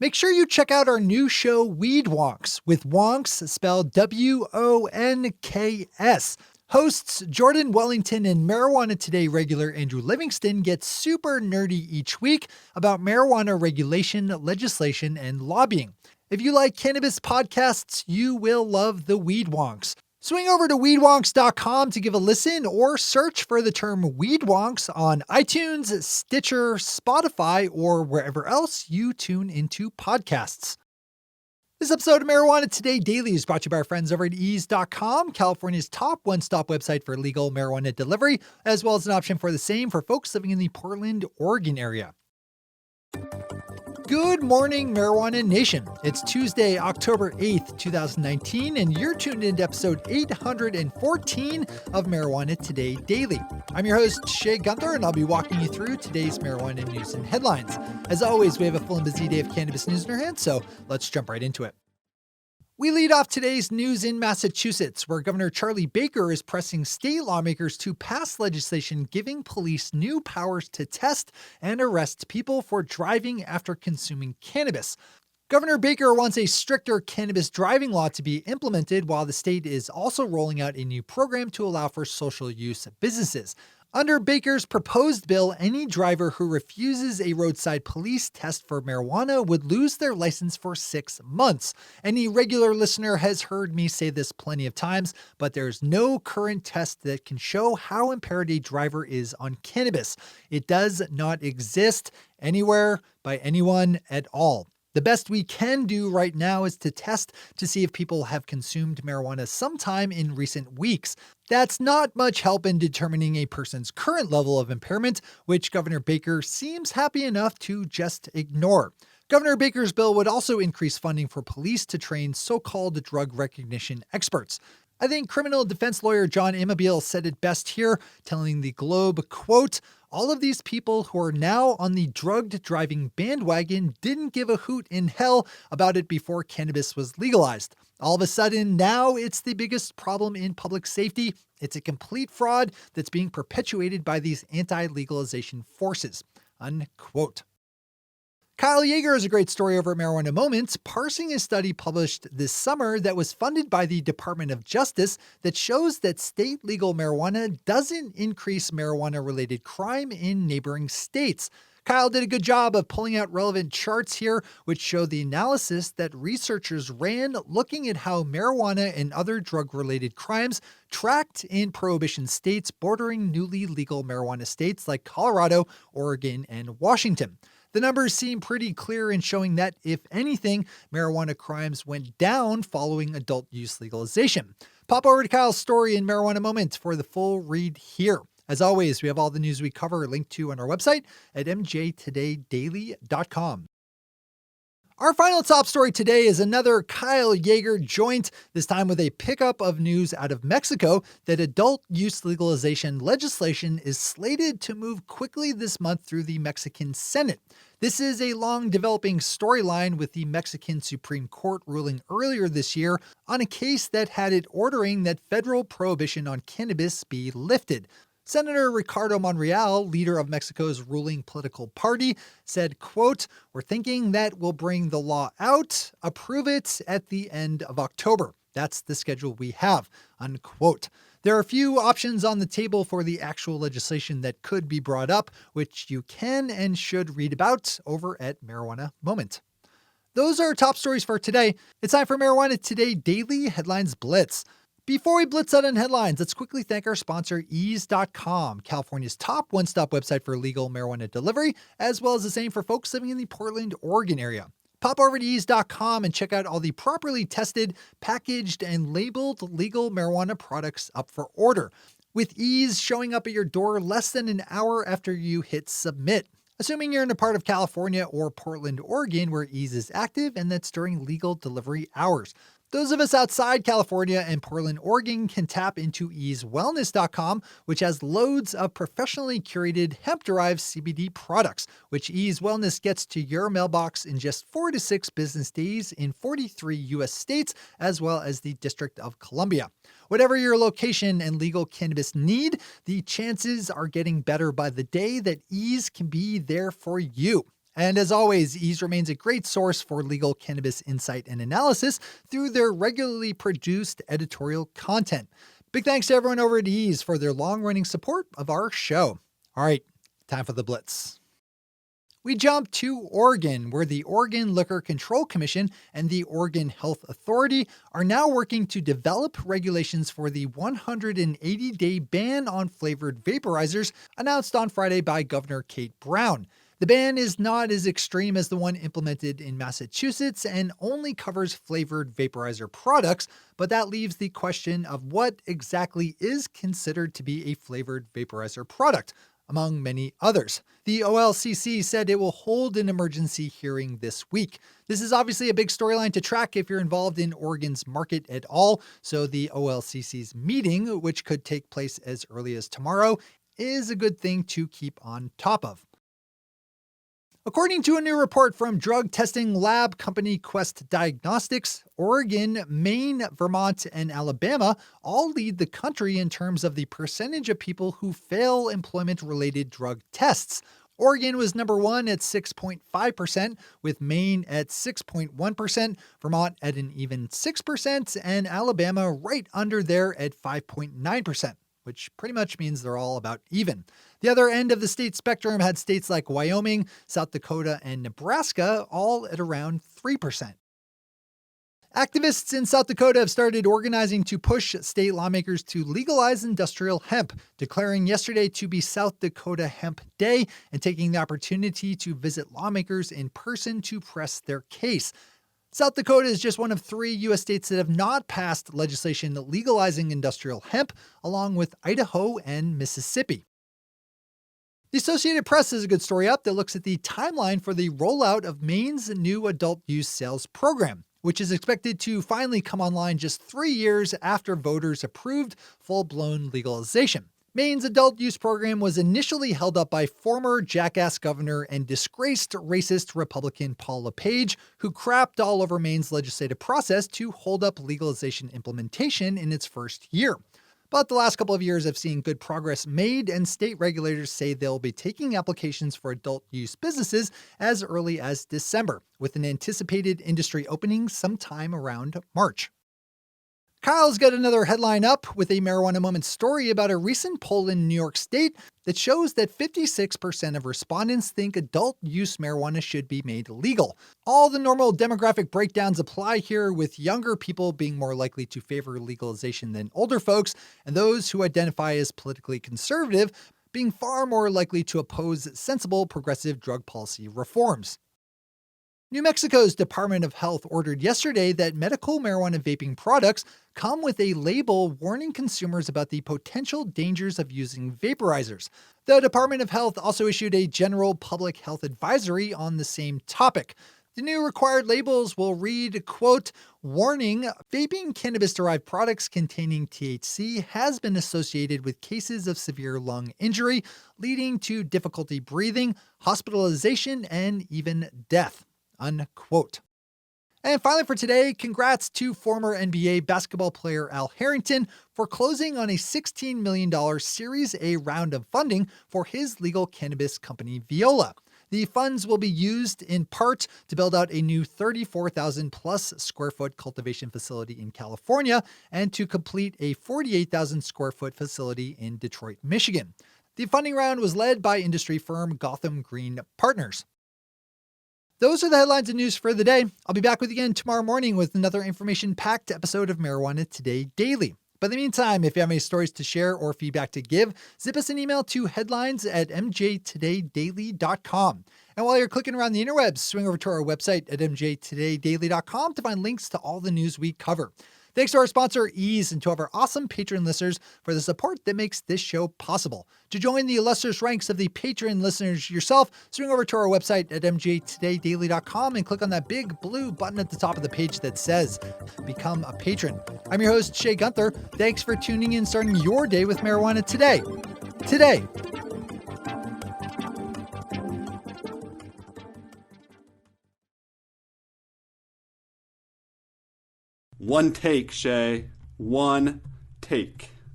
Make sure you check out our new show, Weed Wonks, with Wonks spelled Wonks. Hosts Jordan Wellington and Marijuana Today regular Andrew Livingston get super nerdy each week about marijuana regulation, legislation, and lobbying. If you like cannabis podcasts, you will love the Weed Wonks. Swing over to weedwonks.com to give a listen or search for the term Weed Wonks on iTunes, Stitcher, Spotify, or wherever else you tune into podcasts. This episode of Marijuana Today Daily is brought to you by our friends over at ease.com, California's top one-stop website for legal marijuana delivery, as well as an option for the same for folks living in the Portland, Oregon area. Good morning, Marijuana Nation. It's Tuesday, October 8th, 2019, and you're tuned into episode 814 of Marijuana Today Daily. I'm your host, Shay Gunther, and I'll be walking you through today's marijuana news and headlines. As always, we have a full and busy day of cannabis news in our hands, so let's jump right into it. We lead off today's news in Massachusetts, where Governor Charlie Baker is pressing state lawmakers to pass legislation giving police new powers to test and arrest people for driving after consuming cannabis. Governor Baker wants a stricter cannabis driving law to be implemented, while the state is also rolling out a new program to allow for social use businesses. Under Baker's proposed bill, any driver who refuses a roadside police test for marijuana would lose their license for 6 months. Any regular listener has heard me say this plenty of times, but there's no current test that can show how impaired a driver is on cannabis. It does not exist anywhere by anyone at all. The best we can do right now is to test to see if people have consumed marijuana sometime in recent weeks. That's not much help in determining a person's current level of impairment, which Governor Baker seems happy enough to just ignore. Governor Baker's bill would also increase funding for police to train so-called drug recognition experts. I think criminal defense lawyer John Amabile said it best here, telling the Globe, quote, "All of these people who are now on the drugged driving bandwagon didn't give a hoot in hell about it before cannabis was legalized. All of a sudden, now it's the biggest problem in public safety. It's a complete fraud that's being perpetuated by these anti-legalization forces." Unquote. Kyle Yeager has a great story over at Marijuana Moments, parsing a study published this summer that was funded by the Department of Justice that shows that state legal marijuana doesn't increase marijuana-related crime in neighboring states. Kyle did a good job of pulling out relevant charts here, which show the analysis that researchers ran looking at how marijuana and other drug-related crimes tracked in prohibition states bordering newly legal marijuana states like Colorado, Oregon, and Washington. The numbers seem pretty clear in showing that, if anything, marijuana crimes went down following adult use legalization. Pop over to Kyle's story in Marijuana Moments for the full read here. As always, we have all the news we cover linked to on our website at mjtodaydaily.com. Our final top story today is another Kyle Yeager joint, this time with a pickup of news out of Mexico that adult use legalization legislation is slated to move quickly this month through the Mexican Senate. This is a long developing storyline, with the Mexican Supreme Court ruling earlier this year on a case that had it ordering that federal prohibition on cannabis be lifted. Senator Ricardo Monreal, leader of Mexico's ruling political party, said, quote, "We're thinking that we'll bring the law out, approve it at the end of October. That's the schedule we have," unquote. There are a few options on the table for the actual legislation that could be brought up, which you can and should read about over at Marijuana Moment. Those are our top stories for today. It's time for Marijuana Today Daily Headlines Blitz. Before we blitz out on headlines, let's quickly thank our sponsor, ease.com, California's top one-stop website for legal marijuana delivery, as well as the same for folks living in the Portland, Oregon area. Pop over to ease.com and check out all the properly tested, packaged, and labeled legal marijuana products up for order, with Ease showing up at your door less than an hour after you hit submit. Assuming you're in a part of California or Portland, Oregon, where Ease is active, and that's during legal delivery hours. Those of us outside California and Portland, Oregon can tap into easewellness.com, which has loads of professionally curated hemp-derived CBD products, which Ease Wellness gets to your mailbox in just 4 to 6 business days in 43 U.S. states, as well as the District of Columbia. Whatever your location and legal cannabis need, the chances are getting better by the day that Ease can be there for you. And as always, Ease remains a great source for legal cannabis insight and analysis through their regularly produced editorial content. Big thanks to everyone over at Ease for their long-running support of our show. All right, time for the Blitz. We jump to Oregon, where the Oregon Liquor Control Commission and the Oregon Health Authority are now working to develop regulations for the 180-day ban on flavored vaporizers announced on Friday by Governor Kate Brown. The ban is not as extreme as the one implemented in Massachusetts and only covers flavored vaporizer products, but that leaves the question of what exactly is considered to be a flavored vaporizer product, among many others. The OLCC said it will hold an emergency hearing this week. This is obviously a big storyline to track if you're involved in Oregon's market at all, so the OLCC's meeting, which could take place as early as tomorrow, is a good thing to keep on top of. According to a new report from drug testing lab company Quest Diagnostics, Oregon, Maine, Vermont, and Alabama all lead the country in terms of the percentage of people who fail employment-related drug tests. Oregon was number 1 at 6.5%, with Maine at 6.1%, Vermont at an even 6%, and Alabama right under there at 5.9%. Which pretty much means they're all about even. The other end of the state spectrum had states like Wyoming, South Dakota, and Nebraska, all at around 3%. Activists in South Dakota have started organizing to push state lawmakers to legalize industrial hemp, declaring yesterday to be South Dakota Hemp Day and taking the opportunity to visit lawmakers in person to press their case. South Dakota is just one of 3 U.S. states that have not passed legislation legalizing industrial hemp, along with Idaho and Mississippi. The Associated Press has a good story up that looks at the timeline for the rollout of Maine's new adult use sales program, which is expected to finally come online just 3 years after voters approved full-blown legalization. Maine's adult use program was initially held up by former jackass governor and disgraced racist Republican Paul LePage, who crapped all over Maine's legislative process to hold up legalization implementation in its first year. But the last couple of years have seen good progress made, and state regulators say they'll be taking applications for adult use businesses as early as December, with an anticipated industry opening sometime around March. Kyle's got another headline up with a Marijuana Moment story about a recent poll in New York State that shows that 56% of respondents think adult use marijuana should be made legal. All the normal demographic breakdowns apply here, with younger people being more likely to favor legalization than older folks, and those who identify as politically conservative being far more likely to oppose sensible progressive drug policy reforms. New Mexico's Department of Health ordered yesterday that medical marijuana vaping products come with a label warning consumers about the potential dangers of using vaporizers. The Department of Health also issued a general public health advisory on the same topic. The new required labels will read, quote, "Warning, vaping cannabis-derived products containing THC has been associated with cases of severe lung injury, leading to difficulty breathing, hospitalization, and even death." Unquote. And finally for today, congrats to former NBA basketball player Al Harrington for closing on a $16 million Series A round of funding for his legal cannabis company Viola. The funds will be used in part to build out a new 34,000 plus square foot cultivation facility in California and to complete a 48,000 square foot facility in Detroit, Michigan. The funding round was led by industry firm Gotham Green Partners. Those are the headlines and news for the day. I'll be back with you again tomorrow morning with another information-packed episode of Marijuana Today Daily. But in the meantime, if you have any stories to share or feedback to give, zip us an email to headlines@mjtodaydaily.com. And while you're clicking around the interwebs, swing over to our website at mjtodaydaily.com to find links to all the news we cover. Thanks to our sponsor, Ease, and to our awesome patron listeners for the support that makes this show possible. To join the illustrious ranks of the patron listeners yourself, swing over to our website at mjtodaydaily.com and click on that big blue button at the top of the page that says Become a Patron. I'm your host, Shay Gunther. Thanks for tuning in, starting your day with marijuana today. One take, Shay. One take.